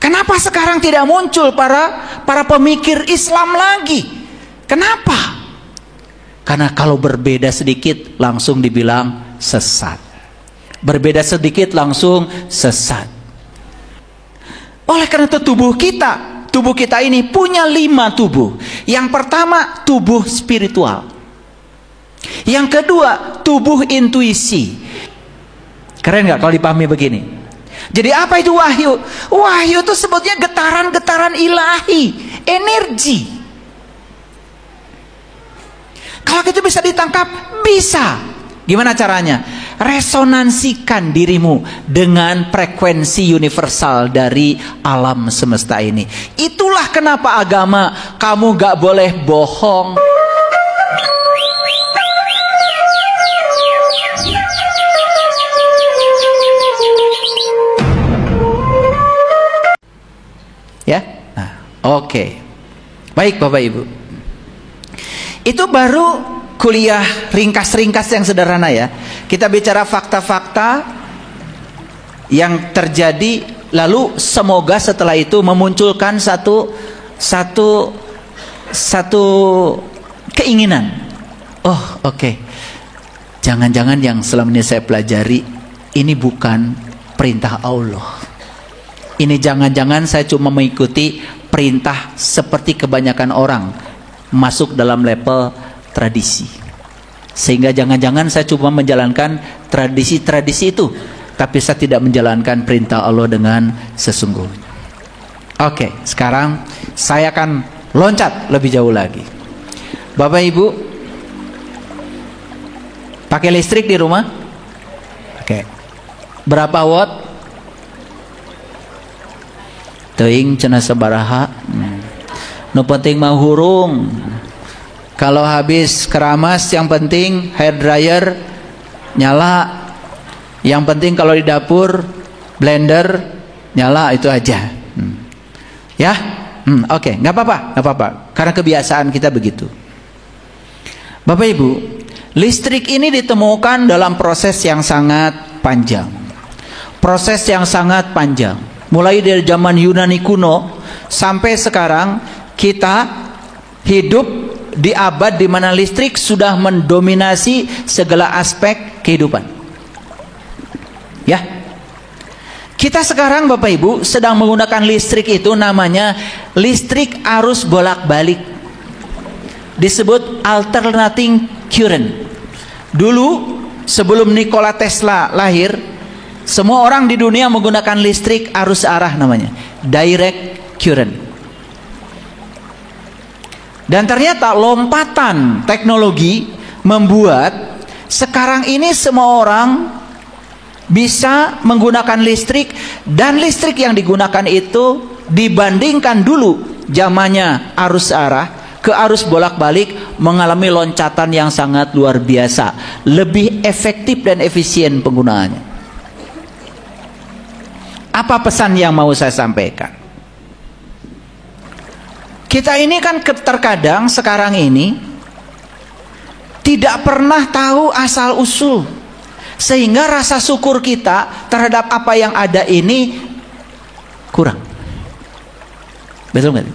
Kenapa sekarang tidak muncul para pemikir Islam lagi? Kenapa? Karena kalau berbeda sedikit langsung dibilang sesat. Berbeda sedikit langsung sesat. Oleh karena itu tubuh kita ini punya 5 tubuh. Yang pertama, tubuh spiritual. Yang kedua, tubuh intuisi. Keren nggak kalau dipahami begini? Jadi apa itu wahyu? Wahyu itu sebetulnya getaran-getaran ilahi, energi. Kalau itu bisa ditangkap, bisa. Gimana caranya? Resonansikan dirimu dengan frekuensi universal dari alam semesta ini. Itulah kenapa agama, kamu gak boleh bohong. Ya, nah, oke. Baik Bapak Ibu. Itu baru kuliah ringkas-ringkas yang sederhana ya. Kita bicara fakta-fakta yang terjadi, lalu semoga setelah itu memunculkan satu keinginan. Oh, oke. Jangan-jangan yang selama ini saya pelajari ini bukan perintah Allah. Ini jangan-jangan saya cuma mengikuti perintah seperti kebanyakan orang, masuk dalam level tradisi. Sehingga jangan-jangan saya cuma menjalankan tradisi-tradisi itu, tapi saya tidak menjalankan perintah Allah dengan sesungguhnya. Oke, sekarang saya akan loncat lebih jauh lagi. Bapak Ibu, pakai listrik di rumah? Oke. Berapa watt? Teuing cenah sabaraha. Nu penting mah hurung. Kalau habis keramas, yang penting hair dryer nyala. Yang penting kalau di dapur blender nyala, itu aja. Ya, oke, nggak apa-apa, karena kebiasaan kita begitu. Bapak Ibu, listrik ini ditemukan dalam proses yang sangat panjang. Proses yang sangat panjang. Mulai dari zaman Yunani kuno sampai sekarang kita hidup di abad di mana listrik sudah mendominasi segala aspek kehidupan. Ya. Kita sekarang Bapak Ibu sedang menggunakan listrik itu, namanya listrik arus bolak-balik. Disebut alternating current. Dulu sebelum Nikola Tesla lahir, semua orang di dunia menggunakan listrik arus arah, namanya direct current. Dan ternyata lompatan teknologi membuat sekarang ini semua orang bisa menggunakan listrik, dan listrik yang digunakan itu dibandingkan dulu zamannya arus arah ke arus bolak-balik mengalami loncatan yang sangat luar biasa, lebih efektif dan efisien penggunaannya. Apa pesan yang mau saya sampaikan? Kita ini kan terkadang sekarang ini tidak pernah tahu asal usul, sehingga rasa syukur kita terhadap apa yang ada ini kurang. Betul nggak?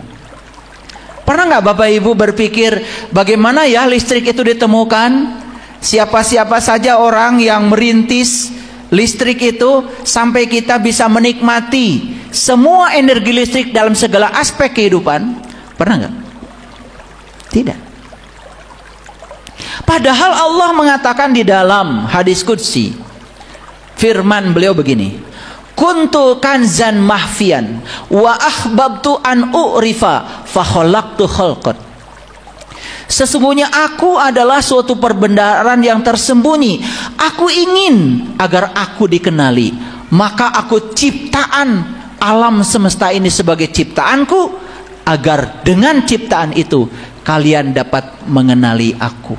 Pernah nggak Bapak Ibu berpikir bagaimana ya listrik itu ditemukan? Siapa-siapa saja orang yang merintis listrik itu sampai kita bisa menikmati semua energi listrik dalam segala aspek kehidupan? Pernah nggak? Tidak. Padahal Allah mengatakan di dalam hadis qudsi, firman beliau begini, kuntu kanzan mahfian wa ahbabtu an u'rifa fa khalaqtu khalqat. Sesungguhnya aku adalah suatu perbendaharaan yang tersembunyi. Aku ingin agar aku dikenali, maka aku ciptaan alam semesta ini sebagai ciptaanku, agar dengan ciptaan itu kalian dapat mengenali aku.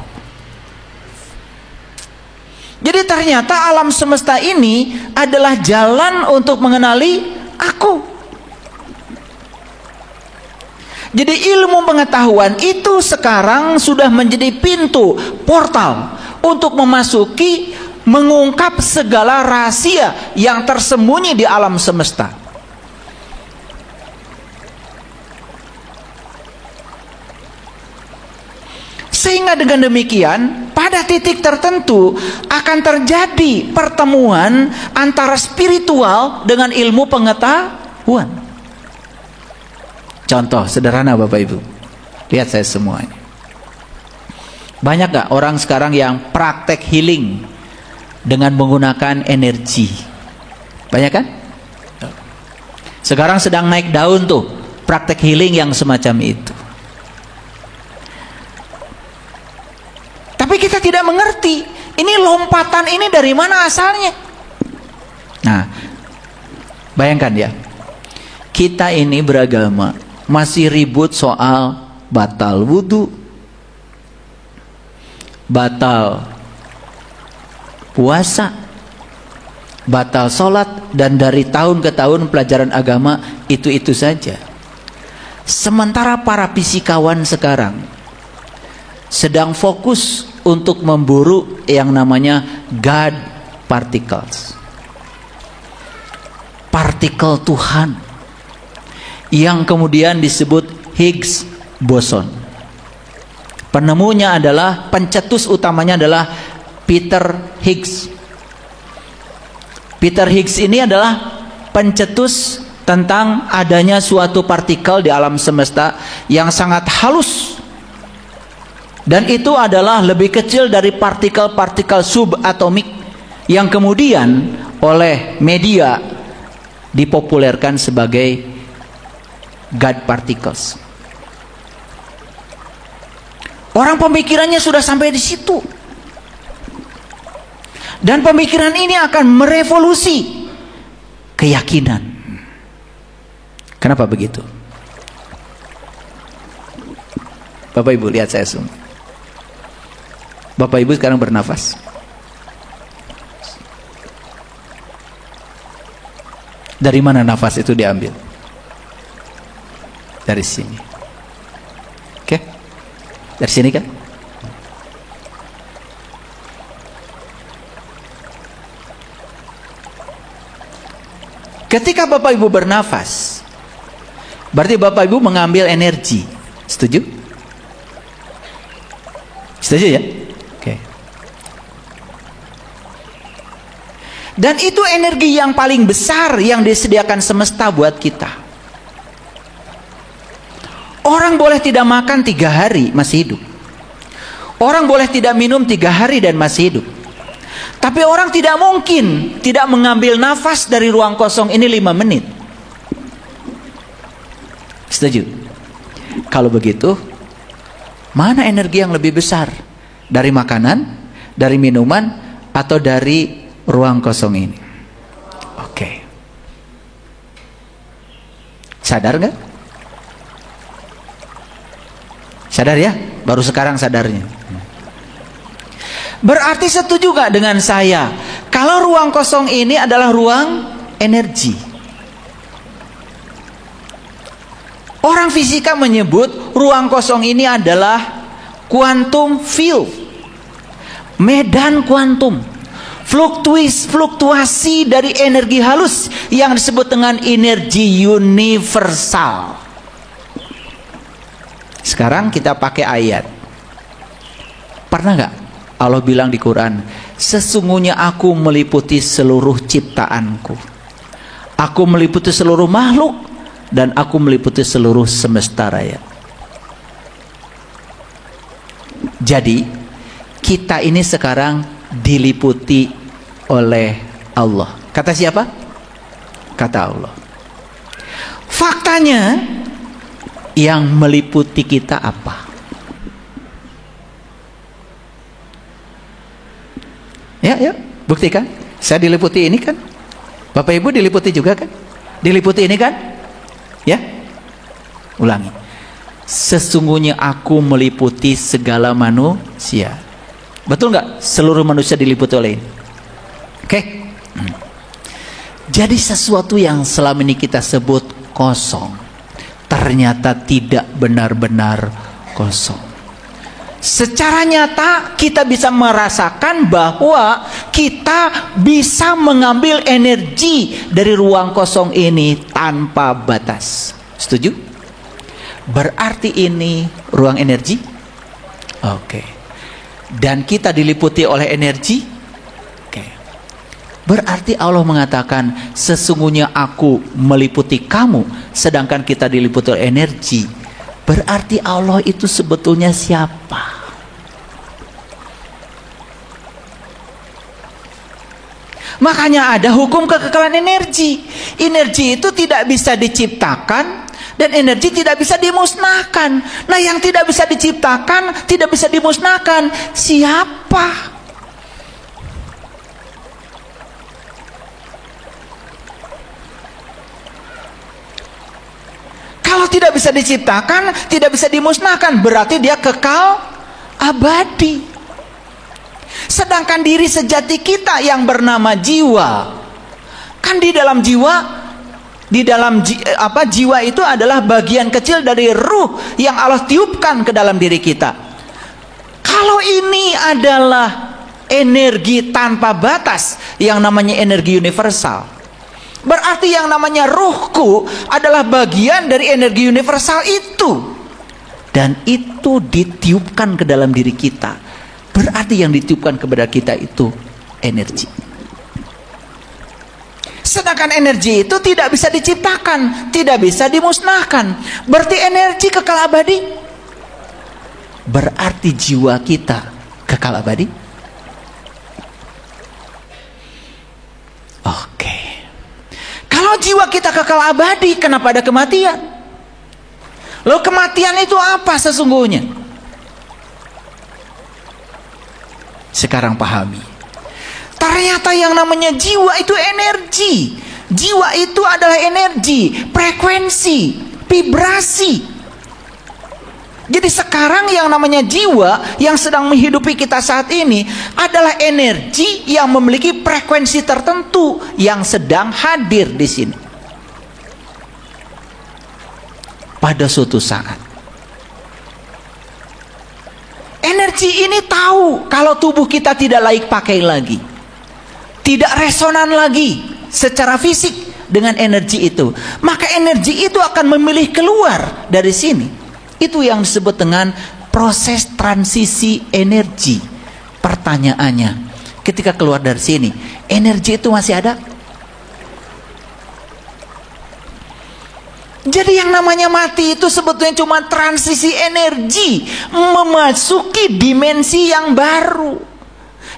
Jadi ternyata alam semesta ini adalah jalan untuk mengenali aku. Jadi ilmu pengetahuan itu sekarang sudah menjadi pintu, portal untuk memasuki, mengungkap segala rahasia yang tersembunyi di alam semesta. Sehingga dengan demikian pada titik tertentu akan terjadi pertemuan antara spiritual dengan ilmu pengetahuan. Contoh sederhana Bapak Ibu, lihat saya semuanya. Banyak gak orang sekarang yang praktek healing dengan menggunakan energi? Banyak kan? Sekarang sedang naik daun tuh praktek healing yang semacam itu. Tapi kita tidak mengerti, ini lompatan ini dari mana asalnya? Nah, bayangkan ya, kita ini beragama masih ribut soal batal wudhu, batal puasa, batal sholat, dan dari tahun ke tahun pelajaran agama itu-itu saja. Sementara para fisikawan sekarang sedang fokus untuk memburu yang namanya God particles, partikel Tuhan, yang kemudian disebut Higgs boson. Penemunya adalah, pencetus utamanya adalah Peter Higgs. Peter Higgs ini adalah pencetus tentang adanya suatu partikel di alam semesta yang sangat halus, dan itu adalah lebih kecil dari partikel-partikel subatomik yang kemudian oleh media dipopulerkan sebagai God particles. Orang pemikirannya sudah sampai di situ. Dan pemikiran ini akan merevolusi keyakinan. Kenapa begitu? Bapak Ibu lihat saya semua. Bapak Ibu sekarang bernafas. Dari mana nafas itu diambil? Dari sini. Oke? Dari sini kan? Ketika Bapak Ibu bernafas, berarti Bapak Ibu mengambil energi. Setuju? Setuju ya? Oke. Dan itu energi yang paling besar yang disediakan semesta buat kita. Orang boleh tidak makan 3 hari masih hidup. Orang boleh tidak minum 3 hari dan masih hidup. Tapi orang tidak mungkin tidak mengambil nafas dari ruang kosong ini 5 menit. Setuju? Kalau begitu, mana energi yang lebih besar? Dari makanan, dari minuman, atau dari ruang kosong ini? Oke. Sadar nggak? Sadar ya? Baru sekarang sadarnya. Berarti setuju gak dengan saya kalau ruang kosong ini adalah ruang energi? Orang fisika menyebut ruang kosong ini adalah quantum field, medan kuantum, fluktuasi dari energi halus yang disebut dengan energi universal. Sekarang kita pakai ayat. Pernah gak Allah bilang di Quran, sesungguhnya aku meliputi seluruh ciptaanku, aku meliputi seluruh makhluk, dan aku meliputi seluruh semesta raya. Jadi kita ini sekarang diliputi oleh Allah. Kata siapa? Kata Allah. Faktanya yang meliputi kita apa? Ya, buktikan. Saya diliputi ini kan? Bapak Ibu diliputi juga kan? Diliputi ini kan? Ya? Ulangi. Sesungguhnya aku meliputi segala manusia. Betul nggak? Seluruh manusia diliputi oleh ini. Oke? Jadi sesuatu yang selama ini kita sebut kosong, ternyata tidak benar-benar kosong. Secara nyata kita bisa merasakan bahwa kita bisa mengambil energi dari ruang kosong ini tanpa batas. Setuju? Berarti ini ruang energi. Oke. Dan kita diliputi oleh energi. Oke. Berarti Allah mengatakan, sesungguhnya aku meliputi kamu, sedangkan kita diliputi oleh energi. Berarti Allah itu sebetulnya siapa? Makanya ada hukum kekekalan energi. Energi itu tidak bisa diciptakan dan energi tidak bisa dimusnahkan. Nah, yang tidak bisa diciptakan, tidak bisa dimusnahkan, siapa? Kalau tidak bisa diciptakan, tidak bisa dimusnahkan, berarti dia kekal abadi. Sedangkan diri sejati kita yang bernama jiwa, kan di dalam jiwa, jiwa itu adalah bagian kecil dari ruh yang Allah tiupkan ke dalam diri kita. Kalau ini adalah energi tanpa batas, yang namanya energi universal, berarti yang namanya ruhku adalah bagian dari energi universal itu, dan itu ditiupkan ke dalam diri kita. Berarti yang ditiupkan kepada kita itu energi. Sedangkan energi itu tidak bisa diciptakan, tidak bisa dimusnahkan. Berarti energi kekal abadi. Berarti jiwa kita kekal abadi. Oke. Kalau jiwa kita kekal abadi, kenapa ada kematian? Loh, kematian itu apa sesungguhnya? Sekarang pahami. Ternyata yang namanya jiwa itu energi. Jiwa itu adalah energi, frekuensi, vibrasi. Jadi sekarang yang namanya jiwa yang sedang menghidupi kita saat ini adalah energi yang memiliki frekuensi tertentu yang sedang hadir di sini. Pada suatu saat energi ini tahu kalau tubuh kita tidak layak pakai lagi, tidak resonan lagi secara fisik dengan energi itu, maka energi itu akan memilih keluar dari sini. Itu yang disebut dengan proses transisi energi. Pertanyaannya, ketika keluar dari sini, energi itu masih ada? Jadi yang namanya mati itu sebetulnya cuma transisi energi memasuki dimensi yang baru.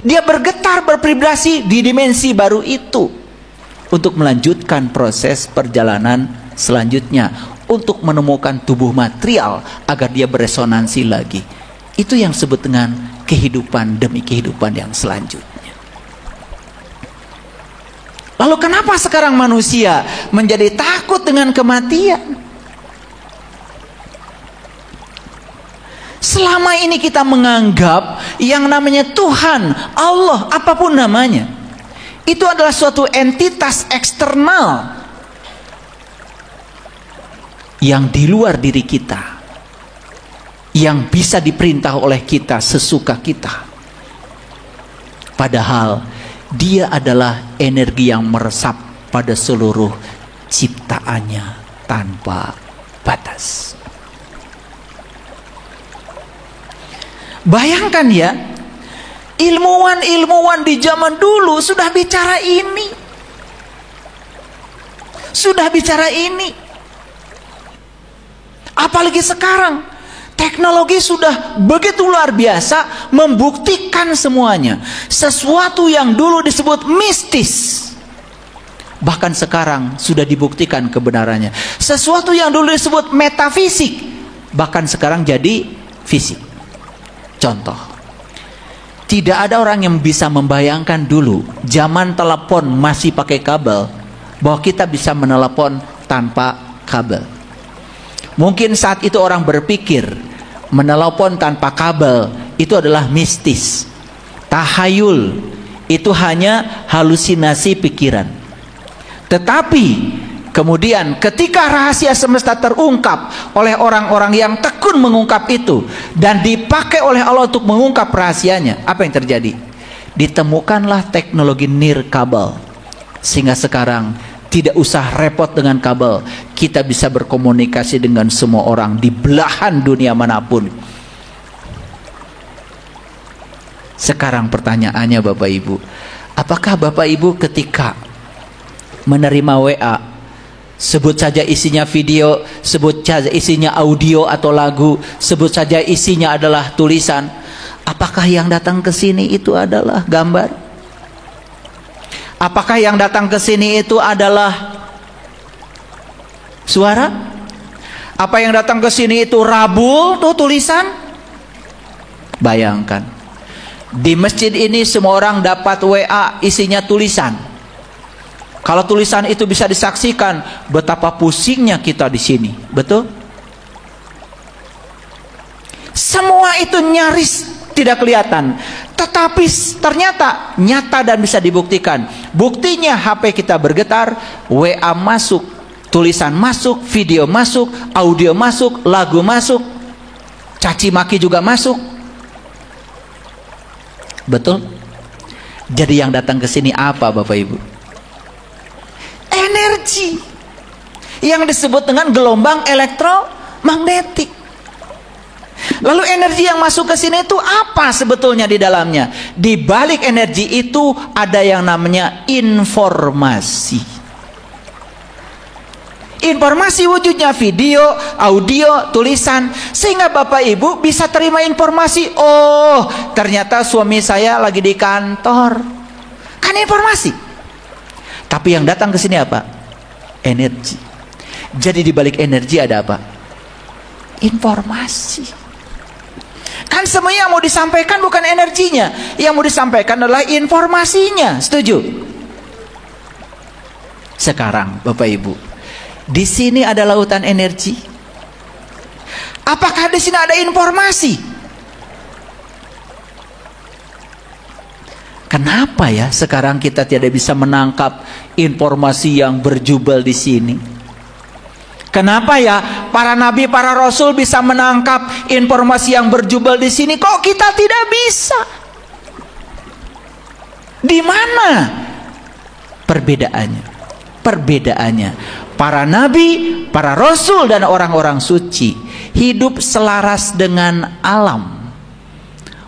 Dia bergetar, bervibrasi di dimensi baru itu untuk melanjutkan proses perjalanan selanjutnya, untuk menemukan tubuh material agar dia beresonansi lagi. Itu yang disebut dengan kehidupan demi kehidupan yang selanjutnya. Lalu kenapa sekarang manusia menjadi takut dengan kematian? Selama ini kita menganggap yang namanya Tuhan, Allah, apapun namanya, itu adalah suatu entitas eksternal yang di luar diri kita, yang bisa diperintah oleh kita sesuka kita. Padahal dia adalah energi yang meresap pada seluruh ciptaannya tanpa batas. Bayangkan ya, ilmuwan-ilmuwan di zaman dulu sudah bicara ini. Sudah bicara ini. Apalagi sekarang teknologi sudah begitu luar biasa membuktikan semuanya. Sesuatu yang dulu disebut mistis, bahkan sekarang sudah dibuktikan kebenarannya. Sesuatu yang dulu disebut metafisik, bahkan sekarang jadi fisik. Contoh, tidak ada orang yang bisa membayangkan dulu zaman telepon masih pakai kabel, bahwa kita bisa menelepon tanpa kabel. Mungkin saat itu orang berpikir menelepon tanpa kabel itu adalah mistis, tahayul, itu hanya halusinasi pikiran. Tetapi kemudian ketika rahasia semesta terungkap oleh orang-orang yang tekun mengungkap itu dan dipakai oleh Allah untuk mengungkap rahasianya, apa yang terjadi? Ditemukanlah teknologi nirkabel, sehingga sekarang tidak usah repot dengan kabel. Kita bisa berkomunikasi dengan semua orang di belahan dunia manapun. Sekarang pertanyaannya Bapak Ibu, apakah Bapak Ibu ketika menerima WA, sebut saja isinya video, sebut saja isinya audio atau lagu, sebut saja isinya adalah tulisan, apakah yang datang ke sini itu adalah gambar? Apakah yang datang ke sini itu adalah suara? Apa yang datang ke sini itu rabul tuh tulisan? Bayangkan, di masjid ini semua orang dapat WA isinya tulisan. Kalau tulisan itu bisa disaksikan, betapa pusingnya kita di sini, betul? Semua itu nyaris tidak kelihatan, tetapi ternyata nyata dan bisa dibuktikan. Buktinya HP kita bergetar, WA masuk, tulisan masuk, video masuk, audio masuk, lagu masuk, caci maki juga masuk. Betul? Jadi yang datang ke sini apa Bapak Ibu? Energi yang disebut dengan gelombang elektromagnetik. Lalu energi yang masuk ke sini itu apa sebetulnya di dalamnya? Di balik energi itu ada yang namanya informasi. Informasi wujudnya video, audio, tulisan, sehingga Bapak Ibu bisa terima informasi. Oh, ternyata suami saya lagi di kantor. Kan informasi. Tapi yang datang ke sini apa? Energi. Jadi di balik energi ada apa? Informasi. Kan semuanya yang mau disampaikan bukan energinya, yang mau disampaikan adalah informasinya. Setuju? Sekarang Bapak Ibu, di sini ada lautan energi. Apakah di sini ada informasi? Kenapa ya sekarang kita tidak bisa menangkap informasi yang berjubel di sini? Kenapa ya para nabi, para rasul bisa menangkap informasi yang berjubel di sini? Kok kita tidak bisa? Di mana perbedaannya? Perbedaannya, para nabi, para rasul dan orang-orang suci hidup selaras dengan alam.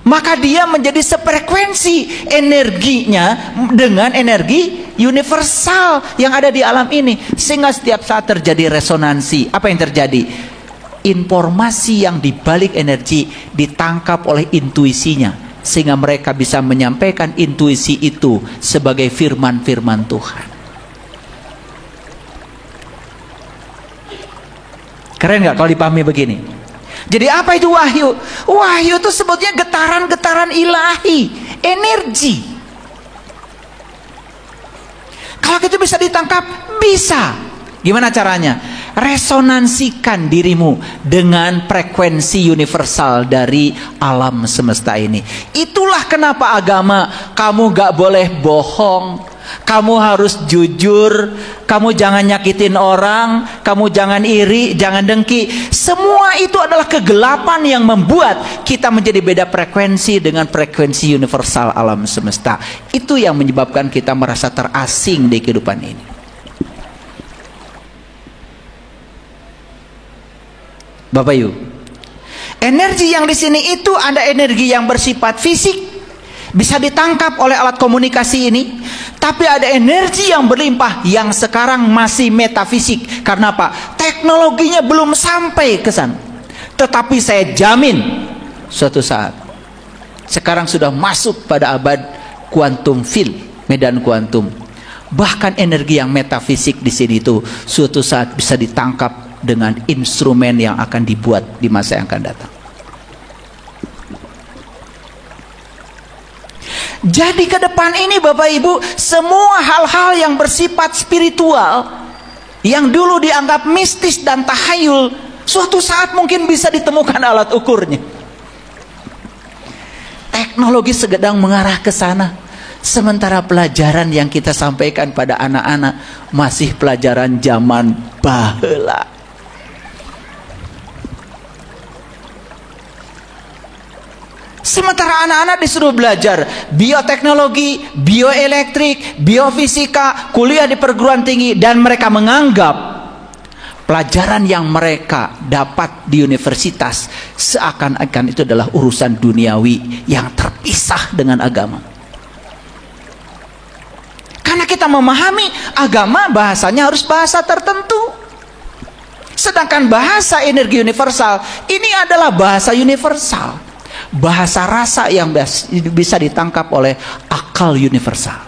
Maka dia menjadi sefrekuensi energinya dengan energi universal yang ada di alam ini, sehingga setiap saat terjadi resonansi. Apa yang terjadi? Informasi yang dibalik energi ditangkap oleh intuisinya, sehingga mereka bisa menyampaikan intuisi itu sebagai firman-firman Tuhan. Keren nggak kalau dipahami begini? Jadi apa itu wahyu? Wahyu itu sebetulnya getaran-getaran ilahi, energi. Kalau itu bisa ditangkap, bisa. Gimana caranya? Resonansikan dirimu dengan frekuensi universal dari alam semesta ini. Itulah kenapa agama, kamu gak boleh bohong, kamu harus jujur, kamu jangan nyakitin orang, kamu jangan iri, jangan dengki. Semua itu adalah kegelapan yang membuat kita menjadi beda frekuensi dengan frekuensi universal alam semesta. Itu yang menyebabkan kita merasa terasing di kehidupan ini. Bapak Ibu, energi yang di sini itu ada energi yang bersifat fisik, bisa ditangkap oleh alat komunikasi ini. Tapi ada energi yang berlimpah yang sekarang masih metafisik. Karena apa? Teknologinya belum sampai ke sana. Tetapi saya jamin suatu saat, sekarang sudah masuk pada abad quantum field, medan kuantum. Bahkan energi yang metafisik di sini itu suatu saat bisa ditangkap dengan instrumen yang akan dibuat di masa yang akan datang. Jadi ke depan ini Bapak Ibu, semua hal-hal yang bersifat spiritual, yang dulu dianggap mistis dan tahayul, suatu saat mungkin bisa ditemukan alat ukurnya. Teknologi sedang mengarah ke sana. Sementara pelajaran yang kita sampaikan pada anak-anak masih pelajaran zaman baheula. Sementara anak-anak disuruh belajar bioteknologi, bioelektrik, biofisika, kuliah di perguruan tinggi, dan mereka menganggap pelajaran yang mereka dapat di universitas seakan-akan itu adalah urusan duniawi yang terpisah dengan agama. Karena kita memahami agama bahasanya harus bahasa tertentu. Sedangkan bahasa energi universal ini adalah bahasa universal. Bahasa rasa yang bisa ditangkap oleh akal universal.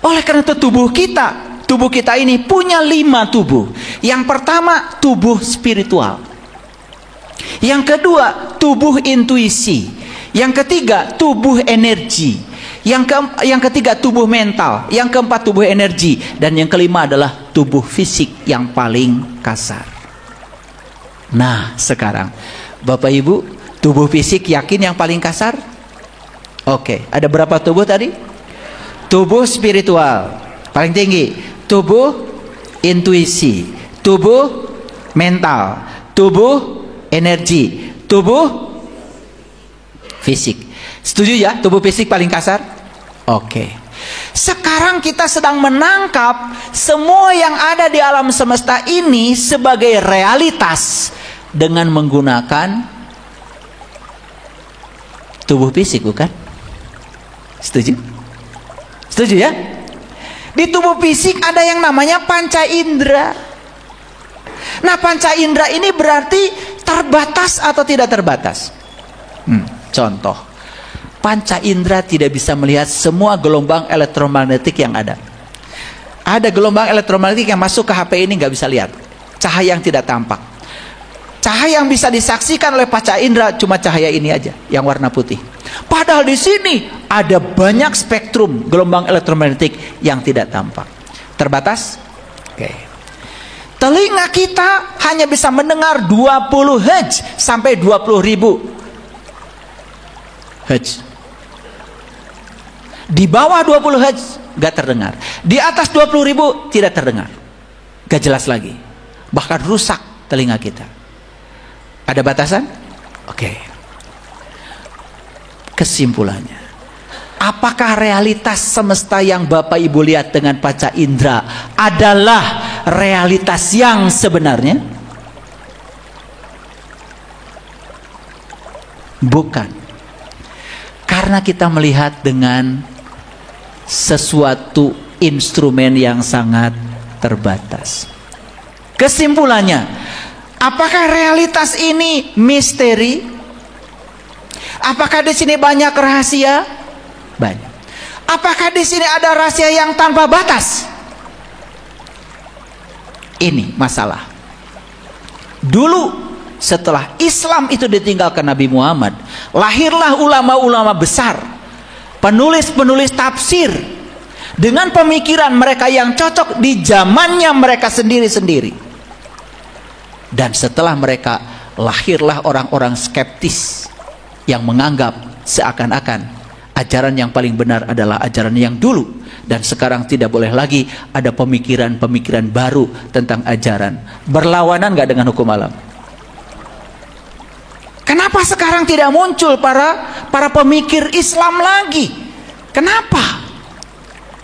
Oleh karena itu tubuh kita ini punya 5 tubuh. Yang pertama tubuh spiritual. Yang kedua tubuh intuisi. Yang ketiga tubuh energi. Yang ketiga tubuh mental. Yang keempat tubuh energi. Dan yang kelima adalah tubuh fisik yang paling kasar. Nah sekarang Bapak Ibu, tubuh fisik yakin yang paling kasar? Oke, ada berapa tubuh tadi? Tubuh spiritual paling tinggi, tubuh intuisi, tubuh mental, tubuh energi, tubuh fisik. Setuju ya? Tubuh fisik paling kasar? Oke. Sekarang kita sedang menangkap semua yang ada di alam semesta ini sebagai realitas dengan menggunakan tubuh fisik, bukan? Setuju? Setuju ya? Di tubuh fisik ada yang namanya panca indera. Nah, panca indera ini berarti terbatas atau tidak terbatas? Contoh, panca indera tidak bisa melihat semua gelombang elektromagnetik yang ada. Ada gelombang elektromagnetik yang masuk ke HP ini nggak bisa lihat. Cahaya yang tidak tampak. Cahaya yang bisa disaksikan oleh panca indera cuma cahaya ini aja, yang warna putih. Padahal di sini ada banyak spektrum gelombang elektromagnetik yang tidak tampak. Terbatas? Oke. Telinga kita hanya bisa mendengar 20 Hz sampai 20.000 Hz. Di bawah 20 Hz gak terdengar. Di atas 20.000 tidak terdengar. Gak jelas lagi. Bahkan rusak telinga kita. Ada batasan? Oke. Kesimpulannya, apakah realitas semesta yang Bapak Ibu lihat dengan panca indera adalah realitas yang sebenarnya? Bukan. Karena kita melihat dengan sesuatu instrumen yang sangat terbatas. Kesimpulannya, apakah realitas ini misteri? Apakah di sini banyak rahasia? Banyak. Apakah di sini ada rahasia yang tanpa batas? Ini masalah. Dulu setelah Islam itu ditinggalkan Nabi Muhammad, lahirlah ulama-ulama besar, penulis-penulis tafsir dengan pemikiran mereka yang cocok di zamannya mereka sendiri-sendiri. Dan setelah mereka, lahirlah orang-orang skeptis yang menganggap seakan-akan ajaran yang paling benar adalah ajaran yang dulu, dan sekarang tidak boleh lagi ada pemikiran-pemikiran baru tentang ajaran. Berlawanan nggak dengan hukum alam? Kenapa sekarang tidak muncul para pemikir Islam lagi? Kenapa?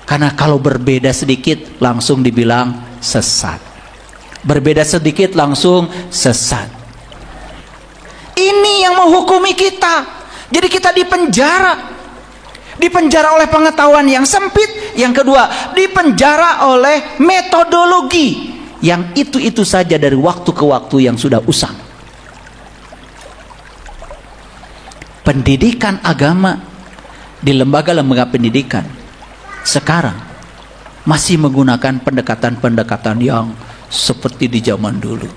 Karena kalau berbeda sedikit langsung dibilang sesat. Berbeda sedikit langsung sesat. Ini yang menghukumi kita. Jadi kita dipenjara. Dipenjara oleh pengetahuan yang sempit. Yang kedua, dipenjara oleh metodologi yang itu-itu saja dari waktu ke waktu yang sudah usang. Pendidikan agama di lembaga-lembaga pendidikan sekarang masih menggunakan pendekatan-pendekatan yang seperti di zaman dulu.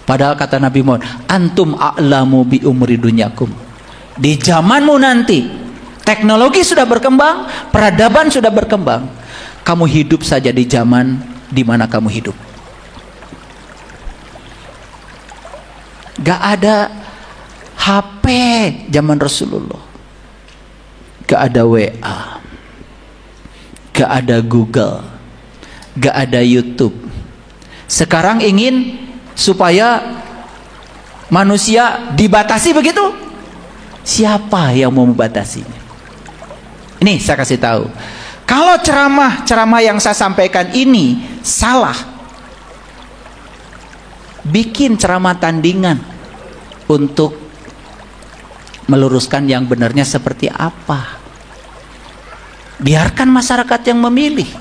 Padahal kata Nabi Muhammad, antum a'lamu bi umri dunyakum. Di zamanmu nanti teknologi sudah berkembang, peradaban sudah berkembang. Kamu hidup saja di zaman di mana kamu hidup. Gak ada HP zaman Rasulullah. Gak ada WA. Gak ada Google. Gak ada YouTube. Sekarang ingin supaya manusia dibatasi begitu? Siapa yang mau membatasinya? Ini saya kasih tahu. Kalau ceramah yang saya sampaikan ini salah, bikin ceramah tandingan untuk meluruskan yang benarnya seperti apa. Biarkan masyarakat yang memilih.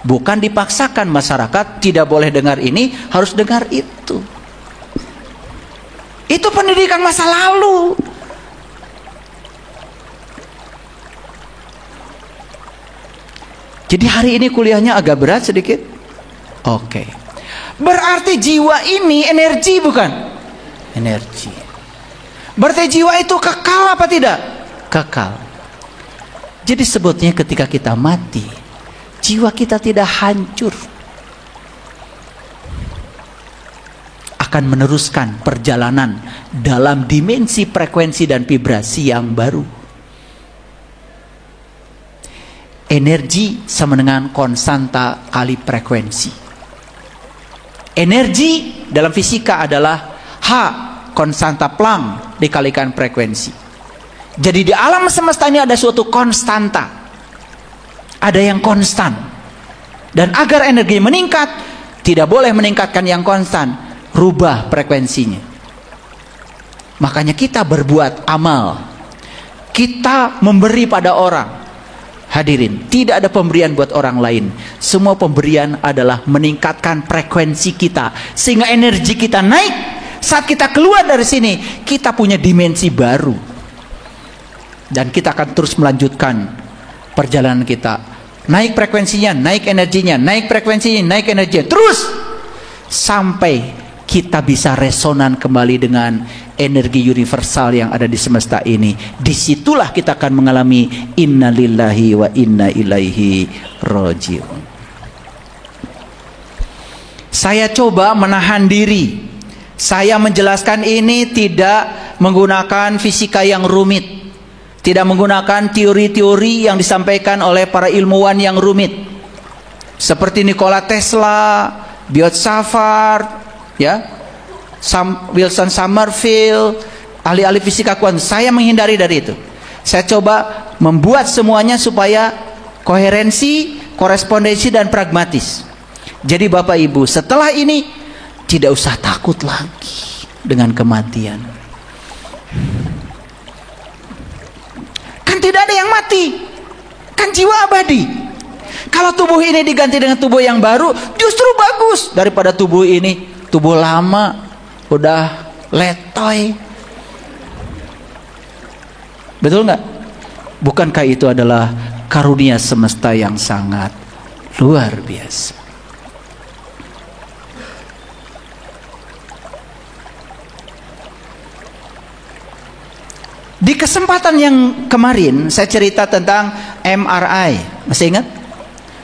Bukan dipaksakan masyarakat tidak boleh dengar ini, harus dengar itu. Itu pendidikan masa lalu. Jadi hari ini kuliahnya agak berat sedikit. Oke. Berarti jiwa ini energi bukan? Energi. Berarti jiwa itu kekal apa tidak? Kekal. Jadi sebutnya ketika kita mati, jiwa kita tidak hancur. Akan meneruskan perjalanan dalam dimensi frekuensi dan vibrasi yang baru. Energi sama dengan konstanta kali frekuensi. Energi dalam fisika adalah H konstanta Planck dikalikan frekuensi. Jadi di alam semesta ini ada suatu konstanta, ada yang konstan. Dan agar energi meningkat, tidak boleh meningkatkan yang konstan, rubah frekuensinya. Makanya kita berbuat amal, kita memberi pada orang. Hadirin, tidak ada pemberian buat orang lain. Semua pemberian adalah meningkatkan frekuensi kita, sehingga energi kita naik. Saat kita keluar dari sini, kita punya dimensi baru. Dan kita akan terus melanjutkan perjalanan kita. Naik frekuensinya, naik energinya, naik frekuensinya, naik energinya. Terus sampai kita bisa resonan kembali dengan energi universal yang ada di semesta ini. Disitulah kita akan mengalami innalillahi wa inna ilaihi rajiun. Saya coba menahan diri. Saya menjelaskan ini tidak menggunakan fisika yang rumit, tidak menggunakan teori-teori yang disampaikan oleh para ilmuwan yang rumit, seperti Nikola Tesla, Biot Savart, ya, Wilson Sommerville, ahli-ahli fisika kuantum. Saya menghindari dari itu. Saya coba membuat semuanya supaya koherensi, korespondensi, dan pragmatis. Jadi Bapak Ibu, setelah ini tidak usah takut lagi dengan kematian. Kan tidak ada yang mati, kan jiwa abadi. Kalau tubuh ini diganti dengan tubuh yang baru, justru bagus daripada tubuh ini, tubuh lama udah letoy. Betul nggak? Bukankah itu adalah karunia semesta yang sangat luar biasa? Di kesempatan yang kemarin saya cerita tentang MRI, masih ingat?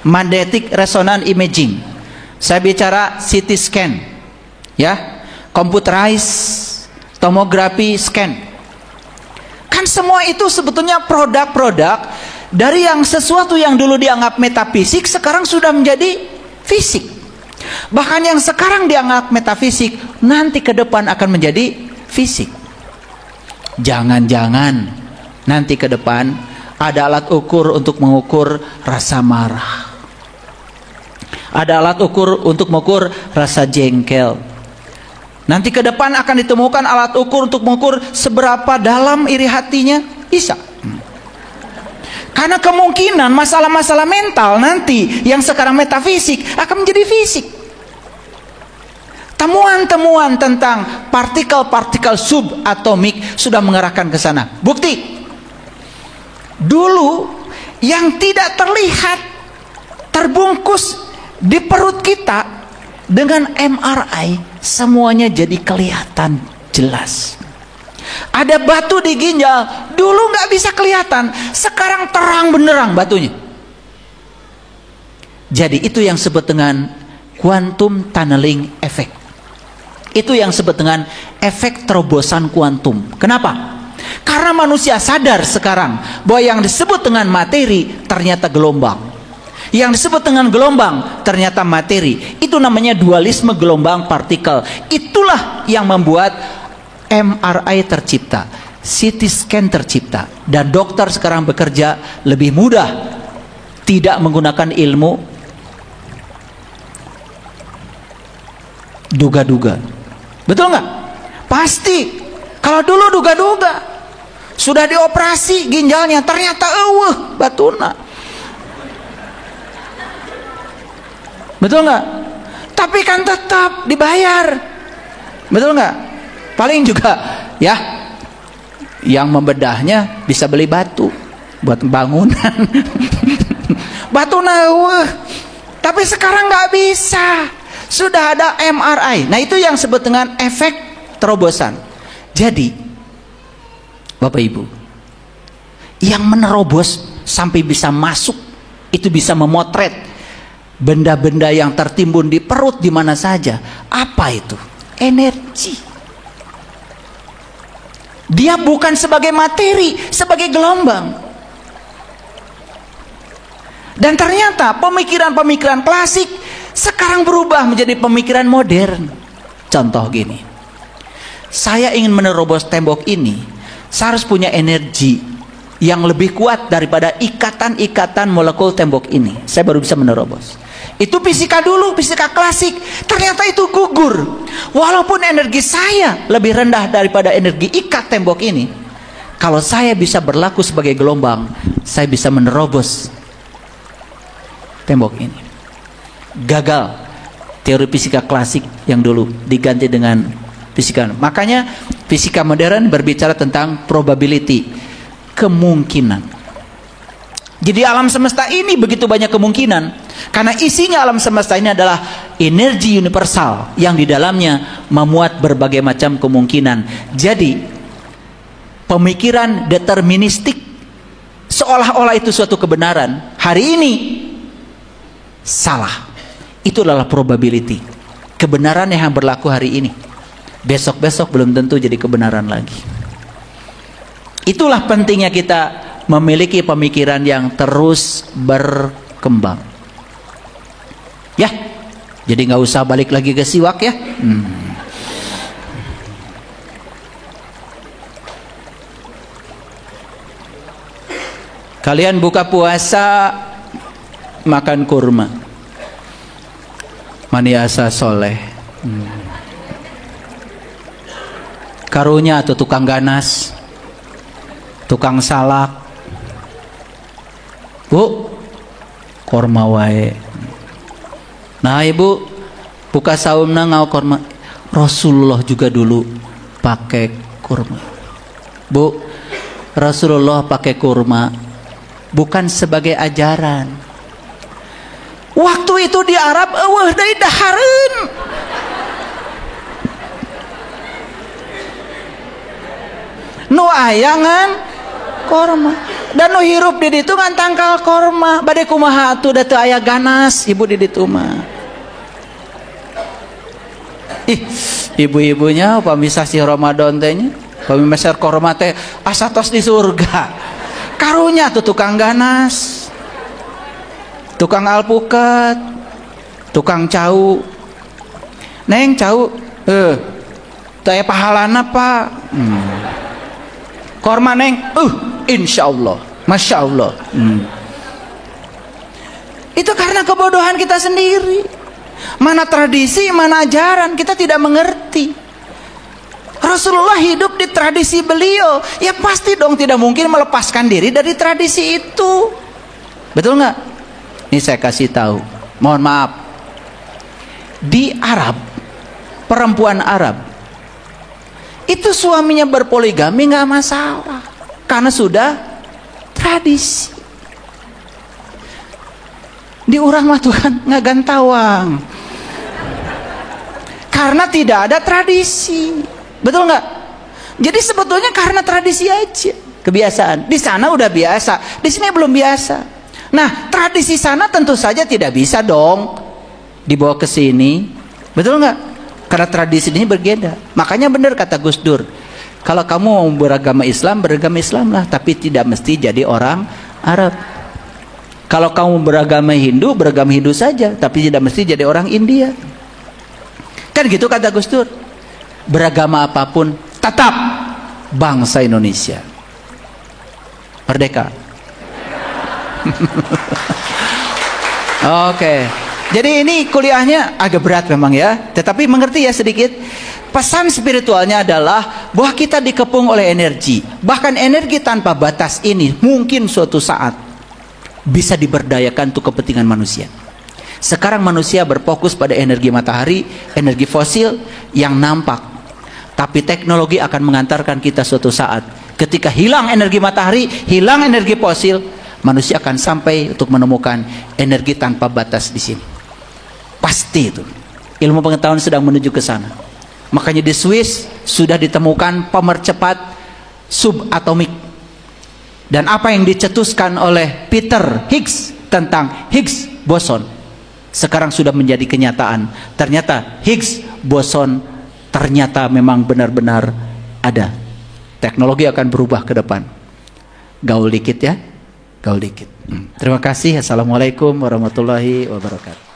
Magnetic Resonance Imaging. Saya bicara CT scan, ya, computerized tomography scan. Kan semua itu sebetulnya produk-produk dari yang sesuatu yang dulu dianggap metafisik sekarang sudah menjadi fisik. Bahkan yang sekarang dianggap metafisik nanti ke depan akan menjadi fisik. Jangan-jangan nanti ke depan ada alat ukur untuk mengukur rasa marah. Ada alat ukur untuk mengukur rasa jengkel. Nanti ke depan akan ditemukan alat ukur untuk mengukur seberapa dalam iri hatinya Isa. Karena kemungkinan masalah-masalah mental nanti yang sekarang metafisik akan menjadi fisik. Temuan-temuan tentang partikel-partikel subatomik sudah mengarahkan ke sana. Bukti, dulu yang tidak terlihat terbungkus di perut kita, dengan MRI semuanya jadi kelihatan jelas. Ada batu di ginjal, dulu nggak bisa kelihatan, sekarang terang benderang batunya. Jadi itu yang disebut dengan quantum tunneling effect. Itu yang disebut dengan efek terobosan kuantum. Kenapa? Karena manusia sadar sekarang bahwa yang disebut dengan materi ternyata gelombang. Yang disebut dengan gelombang ternyata materi. Itu namanya dualisme gelombang partikel. Itulah yang membuat MRI tercipta, CT scan tercipta, dan dokter sekarang bekerja lebih mudah tidak menggunakan ilmu duga-duga. Betul nggak? Pasti. Kalau dulu duga-duga, sudah dioperasi ginjalnya, ternyata batuna. Betul nggak? Tapi kan tetap dibayar. Betul nggak? Paling juga ya, yang membedahnya bisa beli batu buat bangunan. Batu tapi sekarang nggak bisa, sudah ada MRI. Nah itu yang disebut dengan efek terobosan. Jadi Bapak Ibu, yang menerobos sampai bisa masuk, itu bisa memotret benda-benda yang tertimbun di perut di mana saja. Apa itu? Energi. Dia bukan sebagai materi, sebagai gelombang. Dan ternyata pemikiran-pemikiran klasik sekarang berubah menjadi pemikiran modern. Contoh gini, saya ingin menerobos tembok ini, saya harus punya energi yang lebih kuat daripada ikatan-ikatan molekul tembok ini, saya baru bisa menerobos. Itu fisika dulu, fisika klasik. Ternyata itu gugur. Walaupun energi saya lebih rendah daripada energi ikat tembok ini, kalau saya bisa berlaku sebagai gelombang, saya bisa menerobos tembok ini. Gagal teori fisika klasik yang dulu, diganti dengan fisika. Makanya fisika modern berbicara tentang probability, kemungkinan. Jadi alam semesta ini begitu banyak kemungkinan, karena isinya alam semesta ini adalah energi universal yang di dalamnya memuat berbagai macam kemungkinan. Jadi pemikiran deterministik seolah-olah itu suatu kebenaran, hari ini salah. Itu adalah probability, kebenaran yang berlaku hari ini, besok-besok belum tentu jadi kebenaran lagi. Itulah pentingnya kita memiliki pemikiran yang terus berkembang. Ya, jadi nggak usah balik lagi ke siwak ya. Kalian buka puasa makan kurma, maniasa soleh. Karunya atau tukang ganas, tukang salak, bu, korma wae. Nah ibu buka saumna ngau korma. Rasulullah juga dulu pakai kurma. Bu, Rasulullah pakai kurma bukan sebagai ajaran. Waktu itu di Arab dari dahareun. Nu ayangan korma dan nu hirup di ditu ngan tangkal korma. Bade kumaha atuh da teu aya ganas ibu di ditu mah. Ih, ibu-ibunya pamisah si Ramadan teh nya, pamimeser korma teh asa tos di surga. Karunya tuh tukang ganas, tukang alpukat, tukang cau. Neng cau, taya pahalana pak. Korma neng, insya Allah, masya Allah. Itu karena kebodohan kita sendiri. Mana tradisi, mana ajaran, kita tidak mengerti. Rasulullah hidup di tradisi beliau, ya pasti dong tidak mungkin melepaskan diri dari tradisi itu. Betul nggak? Ini saya kasih tahu, mohon maaf. Di Arab, perempuan Arab itu suaminya berpoligami nggak masalah, karena sudah tradisi. Di urang mah tuh kan nggak gantawang, karena tidak ada tradisi. Betul nggak? Jadi sebetulnya karena tradisi aja, kebiasaan. Di sana udah biasa, di sini belum biasa. Nah, tradisi sana tentu saja tidak bisa dong dibawa ke sini. Betul nggak? Karena tradisi ini berbeda. Makanya benar kata Gus Dur, kalau kamu mau beragama Islam, beragama Islam lah, tapi tidak mesti jadi orang Arab. Kalau kamu beragama Hindu, beragama Hindu saja, tapi tidak mesti jadi orang India. Kan gitu kata Gus Dur. Beragama apapun tetap bangsa Indonesia. Merdeka. Oke. Jadi ini kuliahnya agak berat memang ya, tetapi mengerti ya sedikit. Pesan spiritualnya adalah bahwa kita dikepung oleh energi. Bahkan energi tanpa batas ini mungkin suatu saat bisa diberdayakan untuk kepentingan manusia. Sekarang manusia berfokus pada energi matahari, energi fosil yang nampak. Tapi teknologi akan mengantarkan kita suatu saat ketika hilang energi matahari, hilang energi fosil, manusia akan sampai untuk menemukan energi tanpa batas di sini. Pasti itu. Ilmu pengetahuan sedang menuju ke sana. Makanya di Swiss sudah ditemukan pemercepat subatomik. Dan apa yang dicetuskan oleh Peter Higgs tentang Higgs boson sekarang sudah menjadi kenyataan. Ternyata Higgs boson ternyata memang benar-benar ada. Teknologi akan berubah ke depan. Gaul dikit ya. Gaul dikit. Terima kasih. Assalamualaikum warahmatullahi wabarakatuh.